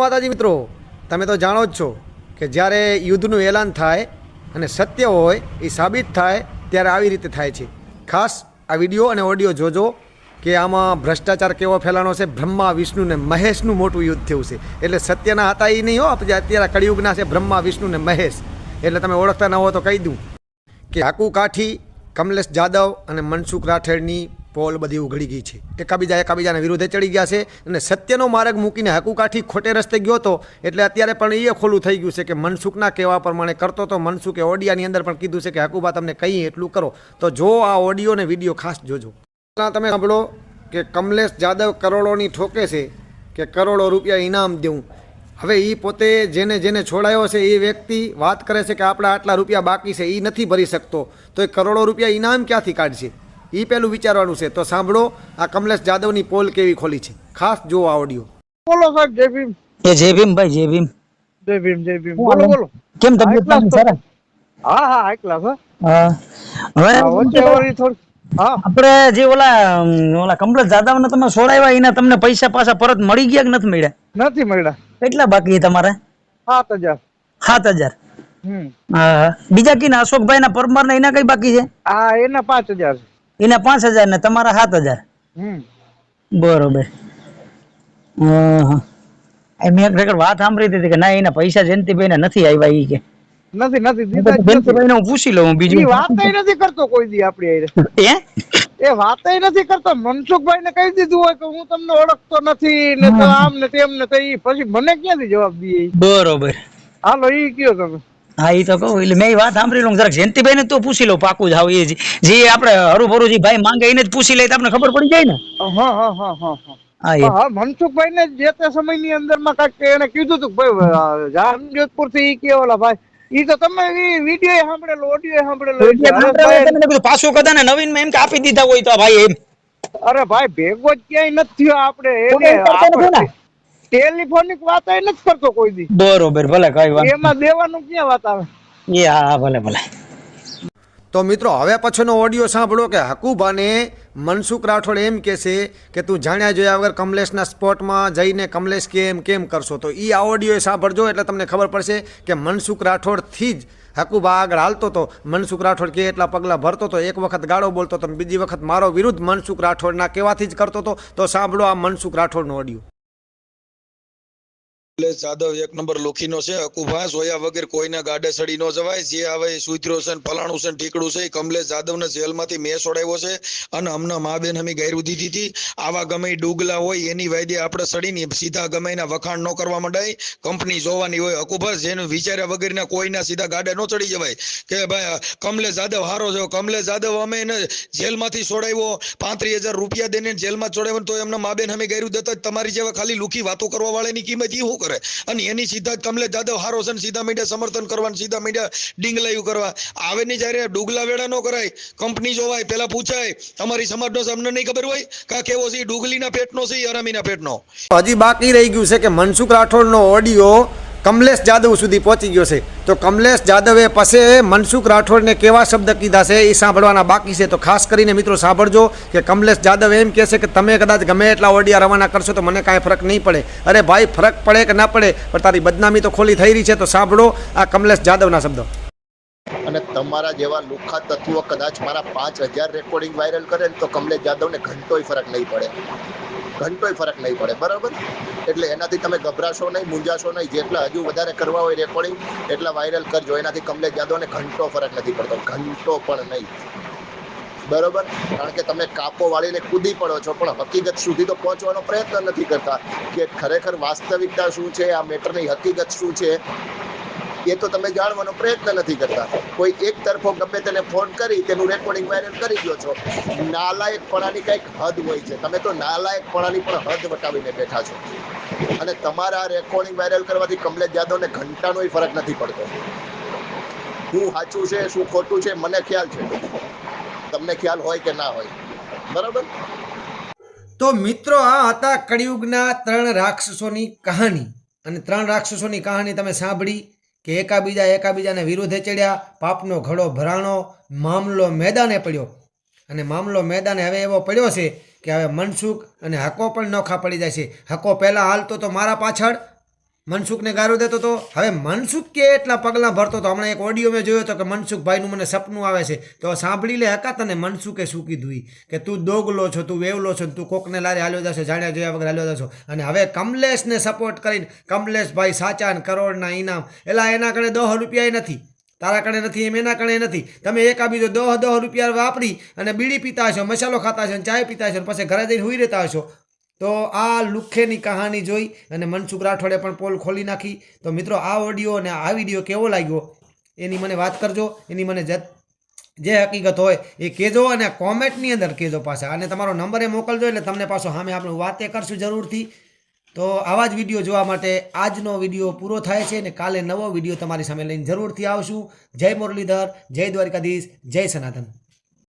માતાજી મિત્રો, તમે તો જાણો જ છો કે જ્યારે યુદ્ધનું એલાન થાય અને સત્ય હોય એ સાબિત થાય ત્યારે આવી રીતે થાય છે. ખાસ આ વિડીયો અને ઓડિયો જોજો કે આમાં ભ્રષ્ટાચાર કેવો ફેલાનો છે. બ્રહ્મા વિષ્ણુ ને મહેશનું મોટું યુદ્ધ થયું છે. એટલે સત્યના હતા એ નહીં હો, અત્યારે કળિયુગના છે બ્રહ્મા વિષ્ણુ ને મહેશ. એટલે તમે ઓળખતા ન હો તો કહી દઉં કે હાકુ કાઠી, કમલેશ જાદવ અને મનસુખ રાઠેડની પોલ બધી ઉઘડી ગઈ છે. એકાબીજાના વિરુદ્ધે ચડી ગયા છે અને સત્યનો માર્ગ મૂકીને હાકુ કાઠી ખોટે રસ્તે ગયો હતો. એટલે અત્યારે પણ એ ખોલું થઈ ગયું છે કે મનસુખના કહેવા પ્રમાણે કરતો તો મનસુખે ઓડિયાની અંદર પણ કીધું છે કે હાકુબા તમને કહીએ એટલું કરો. તો જો આ ઓડિયો ને વિડીયો ખાસ જોજો. તમે સાંભળો કે કમલેશ જાદવ કરોડોની ઠોકે છે કે કરોડો રૂપિયા ઇનામ દેવું. હવે એ પોતે જેને છોડાયો છે એ વ્યક્તિ વાત કરે છે કે આપણા આટલા રૂપિયા બાકી છે, એ નથી ભરી શકતો, તો એ કરોડો રૂપિયા ઇનામ ક્યાંથી કાઢશે? એ પેલું વિચારવાનું છે. તો સાંભળો આ કમલેશ જાદવની પોલ કેવી ખોલી છે. ખાસ જો આ ઓડિયો. બોલો સાહેબ. જય ભીમ. જય ભીમ ભાઈ, જય ભીમ. જય ભીમ, જય ભીમ. બોલો બોલો. કેમ તબિયત પાણી સારા? હા હા, હાઈ ક્લાસ. હા હવે આપણે જે ઓલા કમલેશ જાદવ ને તમે છોડાવ્યા એના તમને પૈસા પાછા પરત મળી ગયા કે નથી મળ્યા? નથી મળ્યા. કેટલા બાકી તમારે? 7000. 7000. હા. બીજા કીના અશોકભાઈ ના પરમાર ના એના કઈ બાકી છે? હા, એના 5000. એના 5000 ને તમારા 7000. બરોબર. મેં એક વાત સાંભળી હતી કે ના એના પૈસા જયંતિભાઈ ને નથી આવ્યા. ઈ કે નથી જયંતિભાઈ ને હું પૂછી લઉં. બીજું વાત નથી કરતો કોઈ દી આપડી એ વાત નથી કરતો. મનસુખભાઈ ને કહી દીધું હોય કે હું તમને ઓળખતો નથી ને તો આમ ને તેમ ને, તો પછી મને ક્યાંથી જવાબ દે? બરોબર. હાલો ઈ કયો તમે. હા ઈ તો કહું. એટલે મેં વાત સાંભળી લઉં જરાક જયંતિભાઈ ને તો પૂછી લઉં પાકું જ. આવું એ જે આપણે હરુભરું જે ભાઈ માંગે એને જ પૂછી લઈ તો આપણે ખબર પડી જાય ને. હા, મનસુખભાઈ ને જે તે સમય ની અંદર માં કઈક એને કીધું હતું ભાઈ જામજોધપુર થી કેવાલા ભાઈ. ઈ તો તમે વિડીયો સાંભળેલો, ઓડિયો સાંભળેલો. પાછું કદા ને નવીન માં એમ કે આપી દીધા હોય તો ભાઈ એમ. અરે ભાઈ ભેગો જ ક્યાંય નથી થયો આપણે. ટેલિફોનિક વાત નથી કરતો કોઈ દી. બરોબર, ભલે કઈ વાત. એમાં દેવાનું ક્યાં વાત આવે? એ હા ભલે ભલે. તો મિત્રો હવે પછીનો ઓડિયો સાંભળો કે હકુબાને મનસુખ રાઠોડ એમ કહેશે કે તું જાણ્યા જોયા વગર કમલેશના સ્પોટમાં જઈને કમલેશ કેમ કરશો. તો એ આ ઓડિયો સાંભળજો એટલે તમને ખબર પડશે કે મનસુખ રાઠોડથી જ હકુબા આગળ હાલતો હતો. મનસુખ રાઠોડ કે એટલા પગલાં ભરતો હતો. એક વખત ગાળો બોલતો હતો, બીજી વખત મારો વિરુદ્ધ મનસુખ રાઠોડના કહેવાથી જ કરતો હતો. તો સાંભળો આ મનસુખ રાઠોડનો ઓડિયો. કમલેશ જાદવ એક નંબર લોખીનો છે. હકુભા જોયા વગર કોઈના ગાડે સડી ન જવાય. જે આવે સુધરો છે, ફલાણું છે, ઠીકડું છે. કમલેશ જાદવને જેલમાંથી મેં છોડાવ્યો છે અને હમણાં મા બેન અમે ગાયરું દીધી હતી. આવા ગમે ડુગલા હોય એની વાયદે આપણે સડીને સીધા ગમે એના વખાણ ન કરવા માંડાય. કંપની જોવાની હોય. હકુભા જેનું વિચાર્યા વગરના કોઈના સીધા ગાડે ન ચડી જવાય કે ભાઈ કમલેશ જાદવ હારો છે. કમલેશ જાદવ અમે એને જેલમાંથી છોડાવ્યો, 35,000 રૂપિયા દઈને જેલમાં છોડાવ્યો તો એમના મા બેન અમે ગાયરું દેતા. તમારી જેવા ખાલી લુખી વાતો કરવા વાળાની કિંમત એ શું કરે? અને એની સીધા કમલેશ જાદવ હારો છે, સીધા મીડિયા સમર્થન કરવાનું, સીધા મીડિયા ડીંગલાયું કરવા આવે ની. જયારે ડુગલા વેડા ન કરાય, કંપની જોવાય, પેલા પૂછાય અમારી સમાજનો અમને નહીં ખબર હોય કા કેવો છે ડુગલીના પેટનો છે હરામીના પેટનો. હજી બાકી રહી ગયું છે કે મનસુખ રાઠોડનો ઓડિયો કમલેશ જાદવ સુધી પહોંચી ગયો છે. તો કમલેશ જાદવે પછી મનસુખ રાઠોડને કેવા શબ્દ કીધા છે એ સાંભળવાના બાકી છે. તો ખાસ કરીને મિત્રો સાંભળજો કે કમલેશ જાદવ એમ કહેશે કે તમે કદાચ ગમે એટલા ઓડિયા રવાના કરશો તો મને કાંઈ ફરક નહીં પડે. અરે ભાઈ ફરક પડે કે ના પડે પણ તારી બદનામી તો ખોલી થઈ રહી છે. તો સાંભળો આ કમલેશ જાદવના શબ્દો. અને તમારા જેવા લુખા તત્વો કદાચ મારા 5000 રેકોર્ડિંગ વાયરલ કરે તો કમલેશ જાદવને ઘંટોય ફરક નહીં પડે. ઘંટોય ફરક નહીં પડે. બરાબર? એટલે એનાથી તમે ગભરાશો નહીં, મૂંઝાશો નહીં. જેટલા હજુ વધારે કરવા હોય રેકોર્ડિંગ એટલા વાયરલ કરજો. એનાથી કમલેશ જાદવને ઘંટો ફરક નથી પડતો. ઘંટો પણ નહીં. બરોબર? કારણ કે તમે કાપો વાળીને કૂદી પડો છો પણ હકીકત સુધી તો પહોંચવાનો પ્રયત્ન નથી કરતા કે ખરેખર વાસ્તવિકતા શું છે, આ મેટરની હકીકત શું છે એ તો તમે જાણવાનો પ્રયત્ન નથી કરતા. કોઈ એક તરફો ગમે તેને ફોન કરી તેનું રેકોર્ડિંગ વાયરલ કરી દો છો. નાલાયકપણાની કંઈક હદ હોય છે. તમે તો નાલાયકપણાની પણ હદ વટાવીને બેઠા છો. અને તમારા રેકોર્ડિંગ વાયરલ કરવાથી કમલેશ જાદવને ઘંટાનોય ફરક નથી પડતો. શું સાચું છે શું ખોટું છે મને ખ્યાલ છે, તમને ખ્યાલ હોય કે ના હોય. બરાબર? તો મિત્રો આ હતા કળિયુગના 3 રાક્ષસોની કહાની. અને 3 રાક્ષસોની કહાની તમે સાંભળી કે એકાબીજાને વિરુદ્ધે ચડ્યા, પાપનો ઘડો ભરાણો, મામલો મેદાને પડ્યો. અને મામલો મેદાને હવે એવો પડ્યો છે કે હવે મનસુખ અને હકો પણ નોખા પડી જાય છે. હકો પહેલાં હાલતો તો મારા પાછળ મનસુખને ગારો દેતો હતો. હવે મનસુખ કે એટલા પગલાં ભરતો હતો. હમણાં એક ઓડિયો મેં જોયો હતો કે મનસુખભાઈનું મને સપનું આવે છે. તો સાંભળી લે હકા તને મનસુખે શું કીધું ઈ, કે તું દોગલો છો, તું વેવલો છો, તું કોકને લારે હાલ્યો જશો, જાણ્યા જોયા વગર હાલ્યો જશો. અને હવે કમલેશને સપોર્ટ કરીને કમલેશભાઈ સાચા ને કરોડના ઇનામ, એલા એના કણે 10 રૂપિયા નથી, તારા કણે નથી એમ એના કણે નથી. તમે એક બીજો 10 રૂપિયા વાપરી અને બીડી પીતા હશો, મસાલો ખાતા હશો, ચાય પીતા હશો, પછી ઘરે જઈને હુઈ રહેતા હશો. તો આ લુખ્ખેની કહાની જોઈ અને મનસુખ રાઠોડે પણ પોલ ખોલી નાખી. તો મિત્રો આ ઓડિયો અને આ વિડીયો કેવો લાગ્યો એની મને વાત કરજો. એની મને જે હકીકત હોય એ કહેજો અને કોમેન્ટની અંદર કહેજો પાછા. અને તમારો નંબર એ મોકલજો એટલે તમને પાછો સામે આપણે વાતે કરશું જરૂરથી. તો આવા જ વિડીયો જોવા માટે આજનો વિડીયો પૂરો થાય છે અને કાલે નવો વિડીયો તમારી સામે લઈને જરૂરથી આવશું. જય મુરલીધર, જય દ્વારકાધીશ, જય સનાતન.